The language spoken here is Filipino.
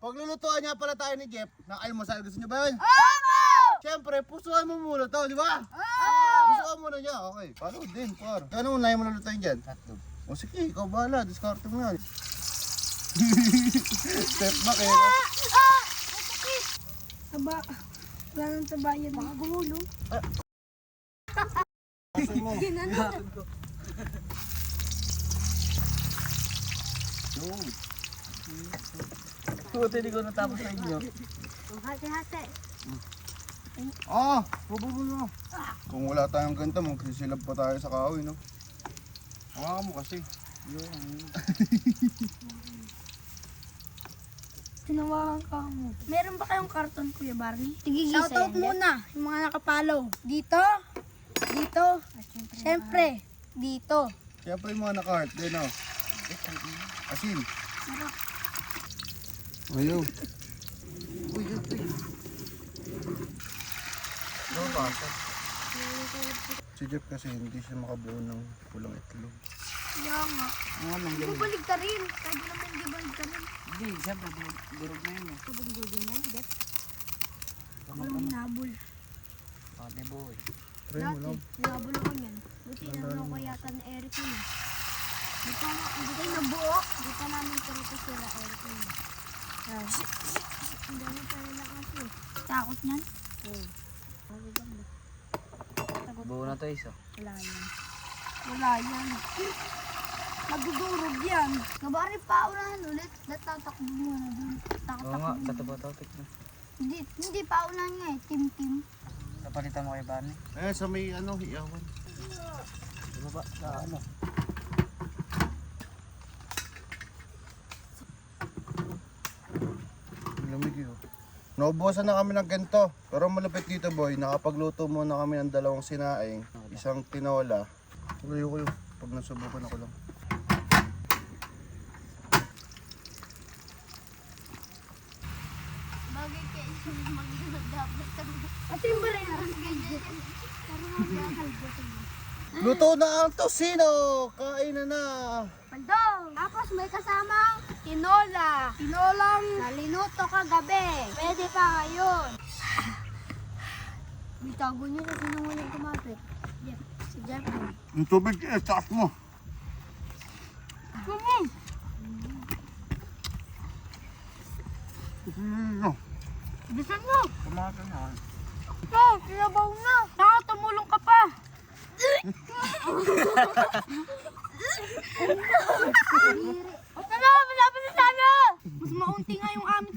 paglulutuan niya pala tayo ni Jeff ng almusal. Gusto niyo ba yun? Opo! Siyempre, pusuan mo muna to, di ba? Opo! Pusuan muna niya. Okay, paano din, par. Ano unahin mo na lutuin dyan? Hotdog. O sige, ikaw bahala. Discarte mo yan. Step back eh. Taba. Wala nang taba yan. Baka gumulong. Pusuan mo. Ginano. Puti, hindi ko natapos sa inyo. Hati-hati. Bububul mo. Kung wala tayong ganito, magsisilab pa tayo sa kahoy, no? Hawakan mo kasi. Tinawakan ka mo. Meron ba kayong karton, Kuya Barney? Tigigisa Shoutout yan, muna yung mga nakapalaw. Dito. Dito. Siyempre. Dito. Siyempre yung mga naka-heart din, no? Asin. Ayaw. Si Jeff kasi hindi siya makabuo ng pulang itlog. Kaya nga. Bubalik ka rin. Pwede naman di balik ka rin. Hindi, siyempre, durog na yun eh. Tubog-tubog na, Jeff. Walang hinabol. Pati boy. Try mo lang. Hinabol ako yan. Buti na lang ko yata ni Eric yun. Hindi tayo nabuo. Hindi pa namin pero sila Eric yun. Ang dami pa rin lang kasi. Takot niyan? Oo. Buo na to isa. Wala yan. Wala yan. Nagudurog yan. Kabari pa unahan ulit. Natatakbo mo na dun. Oo nga, tatapatapit na. Hindi pa unahan nga eh. Tim-tim. Kapalitan mo kay Barney. Sa may hiyawan. Baba, sa ano. Lamig yun. Naubusan na kami ng ganito. Pero malapit dito, boy. Nakapagluto muna kami ng 2 sinaing. Isang tinola. Kuyo. Pag nasubukan ako lang. Bagay kayo mag-dapat kami. Ito yung balay na. Luto na ang tosino! Kain na! Paldong! Tapos may kasamang tinola. Tinolang nalinuto kagabi. Pwede pa ngayon. May tago niyo na sinunguling kumapit. Jeff. Si Jeff. Yung tubig, taas mo. Bisan mo! Kumakas na. Oh, sinabaw na. Tumulong ka pa. Malapit na sana. Mas maunti nga yung amin